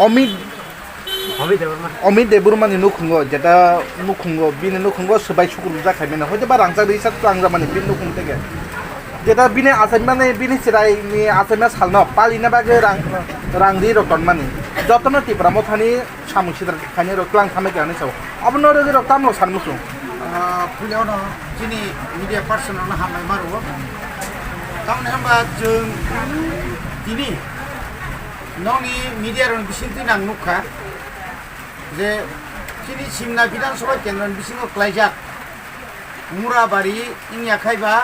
অমিত অমিত দেববর্মানি নুখুঙ্গ যেটা নুখুঙ্গ বিনি নুখুঙ্গ সবাই সুকুর জাখাইমেন হয়তো বা রাংজা রিসার্চ রাংজা মানে বিনি নুখুং থেকে যেটা বিনি আসাম মানে বিনি চিরাই নি আসামে সালন পালিনা বাগে রাংদি রকম মানে যতন টিপরা মথানি সামুসিদার খানি রকলাং থামে গানি সাও অবন রে রকতাম নো সানমুসুং फुलियावनो जोंनि मिडिया पार्सनावनो हामबाय मारो थारमाने होनबा जों दिनै नोंनि मिडियायावनो बिसिंथिं आं नुखा जे जोंनि सिमना बिधानसभा केन्द्रनि बिसिङाव क्लाइजाक मुराबारि इनि आखाइबा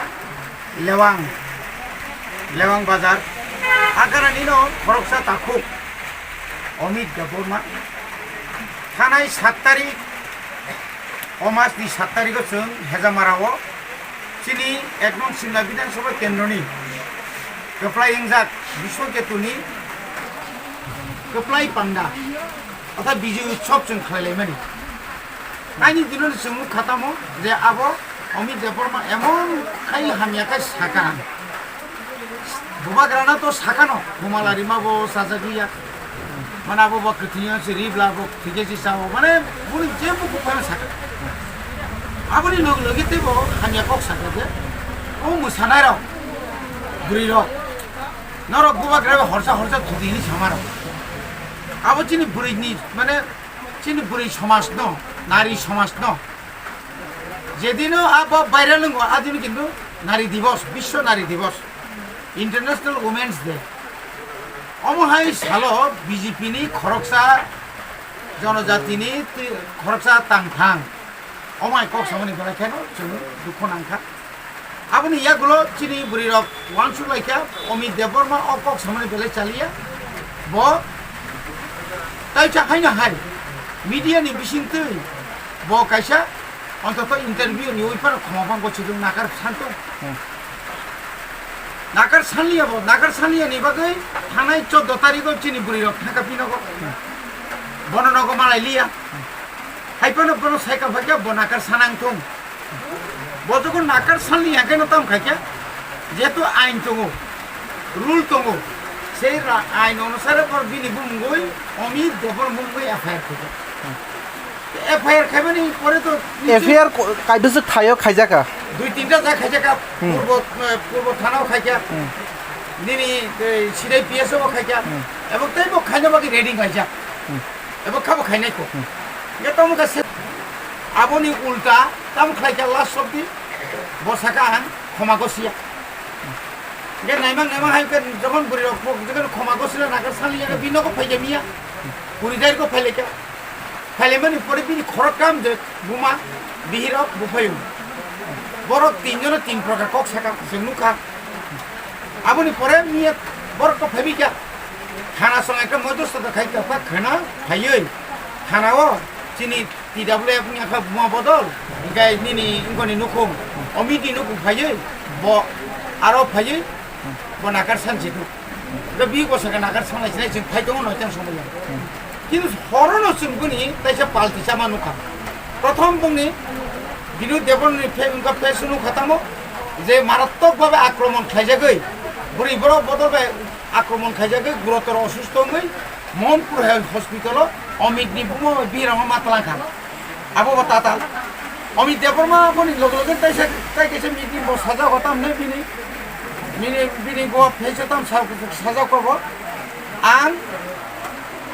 लेवां बाजार आगारानि न खरकसा ताखु अमित देबबर्मा थानाय 7 तारिख अमासनि 7 तारिखआव जों हेजामाराव जोंनि 1 नं सिमला बिधानसभा केन्द्रनि गोप्लाय एंजाक बिश्वकेतुनि गोप्लाय पांडा अर्थात बिजय उत्सव जों खालायलायमानि आंनि दिनाव जों खातामो जे आब' अमित देबबर्मा एमन खाय हामियाखाय साका बुबाग्राना तो साका न हुमालारि माबो साजागिया माने आबो बकथिया सिरिब्लाबो थिगेसि साबो माने बुनि जेबो कुफाना साका आबोनि लगेतेबो हामिया कक साका जे ओ मोसानाय राव बुरि राव नरक बुबाग्राबो हरसा थुदिनि सामार आबो चिनि बुरिनि माने चिनि बुरि समाज न नारी समाज न जेदिनो आबो बायरा लंगो आदिनो किन्तु नारी दिवस विश्व नारी दिवस इंटरनेशनल वुमेन्स डे अमहाय सालो बीजेपी नि खरकसा जनजातिनि खरकसा तांथां अमाय कक सामनि गरायखानो जों दुख नांखा आबोनि यागुलो चिनि बुरि रक वानसु लायखा अमित देबबर्मा अ कक सामनि बेले चालिया ब ताइ चाखायनो हाय मीडिया नि बिसिंतै ब कायसा অন্তত ইন্টারভিউ নি ওইপার ক্ষমাপান করছে তুমি নাকার সানলিয়া নি বাগৈ থানায় 14 তারিখও চিনি বুড়ি রক থাকা পিনগ বননগ মালাইলিয়া হাইপানো বন সাইকেল ফাইকা বনাকার সানাংথং বজগো নাকার সানলিয়া কেন তাম খাইকা যেহেতু আইন দङ রুল দङ সেই আইন অনুসারে পর বিনি বুমগৈ অমিত দেববর্মা এফআইআর থাকে एफआईआर खाइबानि परे तो एफआईआर कायदोसो थायो खाइजाका 2-3टा जा खाइजाका पूर्व थानाव खाइजा निनि सिदाइ पिएसओ खाइजा एबो तैबो खाइनो बाकी रेडिं खाइजा एबो खाबो खाइनायखौ ये तम गासे आबोनि उल्टा तम खाइजा लास्ट सबदि बसाका आं खमागसिया ये नाइमा हाइके जखन बुरि जखन खमागसिला नागार सालिया बिनोको फाइजामिया बुरिदाइरको फाइलेका फाइलेमानि परे बिनि खरकाम जे बुमा बिहिरक बुफायु बरक 3 जन 3 प्रकार कक साका जों नुखा आबोनि परे मिया बरक फाइबिका खाना संगायका मध्यस्थता खाइका पा खाना फायै खानाव चिनि टीडब्ल्यूएफ नि आखा बुमा बदल गाय निनि इंगनि नुखुम अमिति नुखुम फायै ब आरो फायै ब नागार सानसेखौ दा बि गसाका नागार साननाय जों फाइदों न जों समया কিন্তু হরণ সুনগুনি তাইসা পাল্টি চামা নুখা প্রথম বুংনি বিনু দেবননি ফেমকা ফেসুনু খাতামো যে মারাত্মকভাবে আক্রমণ খাইজাগৈ বুড়ি বড় বদলবে আক্রমণ খাইজাগৈ গুরুতর অসুস্থ হই মনপুর হসপিটাল অমিতনি বুমো বিরাম মাতলা খান আবো তাতাল অমিত দেববর্মা বনি লগে তাইসা তাইকেছে মিটি ব সাজা হতাম নে বিনি ব ফেসতাম সাজা করব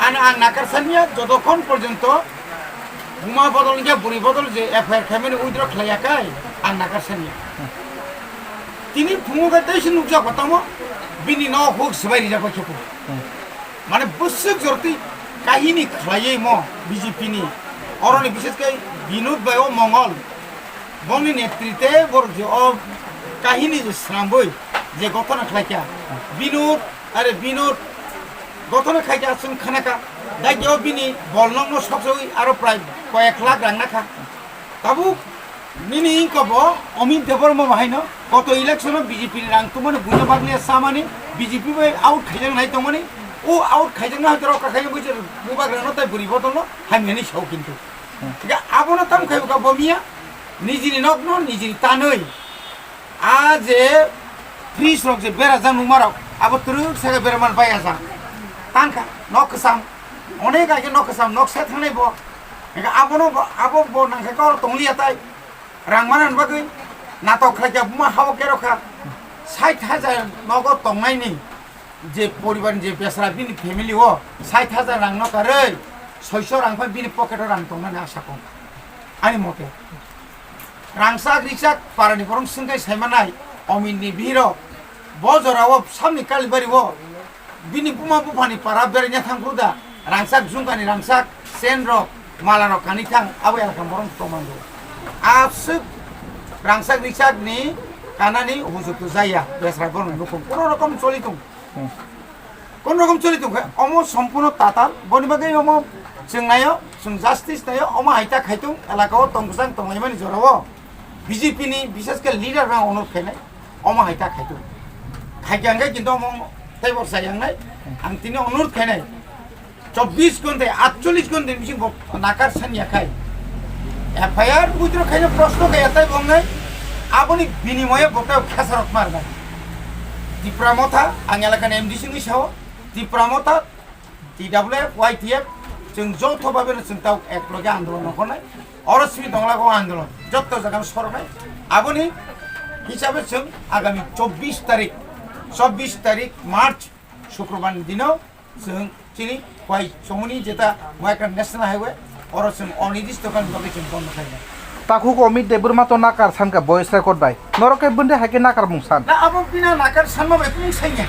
आं नाकारसानिया जतक्षण पर्यन्त बुमा बदल गया बुरि बदल जे एफआईआर खाइमानि उइद्र खालायाखै आं नाकारसानिया तिनि फुङावगायसो नुजा खतामो बिनि न हुक सबायरि जाबाय खेपो माने बोसोक जरति काहिनी खालायै म बीजेपी नि अरनि विशेषकै बिनुद बायो मंगल बनि नेतृत्वे बर जे काहिनी जे स्रांबै जे गठन खालायका बिनुद गठन खाइजा जों खानाका दा गेव बिनि बलनंनो सबसै आरो प्राय कयेक लाख रांनाखा ताबु निनि इंकब अमित देबबर्मा बाहायनो गत इलेक्शन बीजेपी नि रां तुमने बुझा बागलिया सामानि बीजेपी बाय आउट खाइजां नाय तमनि ओ आउट खाइजां ना हतर का खाइजां बुझे बुबाग्रानो ताय बुरि बदलनो हामियानि साव किन्तु गा आबोनो ताम खाइबा बमिया निजिनि नग्न निजिनि तानै आजे फ्रिज रक जे बेरा जां नुमाराव आबो तुरु सागा बेरामान बाया जा तानखा नक साम অনেক আগে নকসাম নকসা থাকনাই ব আবনো আবো ব নাকে কর তংলিয়া তাই রাংমানান বাগৈ নাটক খাইয়া বুমা হাও কেরখা 60,000 নগদ তংনাইনি যে পরিবার যে বেসরা বিনি ফ্যামিলি ও 60,000 রাং নকারে 600 রাং ফাই বিনি পকেটে রাং তংনানি আশা কম আনি মতে রাংসাক রিকসাক পারানি বরং সিংগাই সাইমানাই অমিননি ভিড় বজরাও সামনি কালিবারি ও বিনি বুমা বুফানি পারা বেরিnya থাংগুদা রাংসাক জুংকানি রাংসাক সেনরক মালারক কানি থাং আবো এলাকা বরং প্রমাণ আপসুক রাংসাক রিকসাক ni কানানি উপযুক্ত যাইয়া বেসরা বরং রকম কোন রকম চলিতুম কোন রকম চলিতুম অম সম্পূর্ণ তাতাল বনিবাগে অম जोंनायो जों জাস্টিস নাयो অম হাইতা খাইতুম এলাকাও তংসাং তংলাইমানি জরাও বিজেপি ni বিশেষকে লিডার রা অনুরোধ খাইনাই অম হাইতা খাইতুম খাইগাঙ্গাই কিন্তু অম তাইবর সাইয়াংনাই আং তিনি অনুরোধ খাইনাই 24 ঘন্টায় 48 ঘন্টায় মিশিং নাকার সানিয়া খাই এফআইআর বুদ্র খাইনে প্রশ্ন খাই এটাই বংনাই আপনি বিনিময়ে বটাও খেসারত মারনাই টিপ্রামথা আং এলাকার এমডিসি नि সাও টিপ্রামথা টিডব্লিউএফ ওয়াইটিএফ जों যৌথভাবে जों তাও একলগে আন্দোলন করনাই অরশ্মি দংলাগো আন্দোলন যত জায়গা সরনাই আপনি হিসাবে जों আগামী 24 তারিখ মার্চ শুক্রবার দিনও जों চিনি কয় সমনি যেটা মাইক্রো ন্যাশনাল হাইওয়ে অরশ্মি অনির্দিষ্টকাল ভাবে जों বন্ধ খাইনা তাকু অমিত দেববর্মা তো নাকার সানকা ভয়েস রেকর্ড বাই নরকে বন্দে হাকে নাকার মুসান না আবো বিনা নাকার সানমা বাই কোন সাইয়া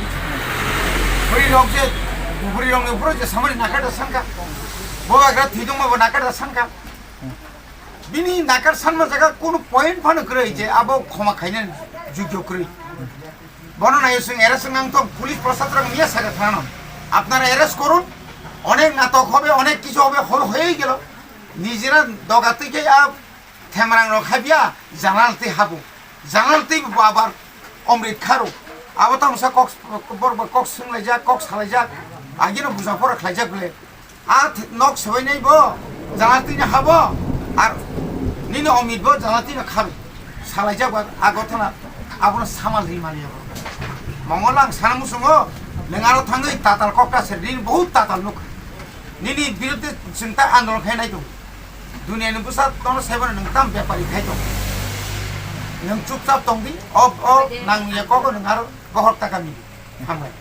বড়ি রক যে বড়ি রং উপরে যে সামনে নাকার সানকা বগাগ্রা থিদুমাবো নাকার সানকা বিনি নাকার সানমা জায়গা কোন পয়েন্ট ফানো করে যে আবো ক্ষমা খাইনা যুদ্ধ করে বর্ণনা এসে এরেস্ট নাম তো পুলিশ প্রশাসন নিয়ে সাথে থানো আপনারা অ্যারেস্ট করুন অনেক নাটক হবে অনেক কিছু হবে হয়েই গেল নিজেরা দগা থেকে থেমরাং রখাবিয়া জানালতে হাবো জানালতে আবার অমৃত খারো আবার তামসা কক্স সোংলাই যাক কক্স সালাই যাক আগেনো বুঝাপড়া খাইজাক বলে নক সবাই নাইব জানালতে হাবো আর নিনে অমৃত জানালতে খারো সালাই যাক আগতনা আপনার সামাল রিমালিয়া মঙ্গলাং সানামুসুঙ্গো नोंआरो थाङै ताताल कक्राझार दिन बहुत ताताल नुख निनि बिरुद्धे चिंता आंदोलन खायनाय दं दुनियानि बुसा तनो साइबार नों ताम बेपारि खाय दं नों चुपचाप दं दि नांनिया कगो नोंआरो बहर ताकानि हामबाय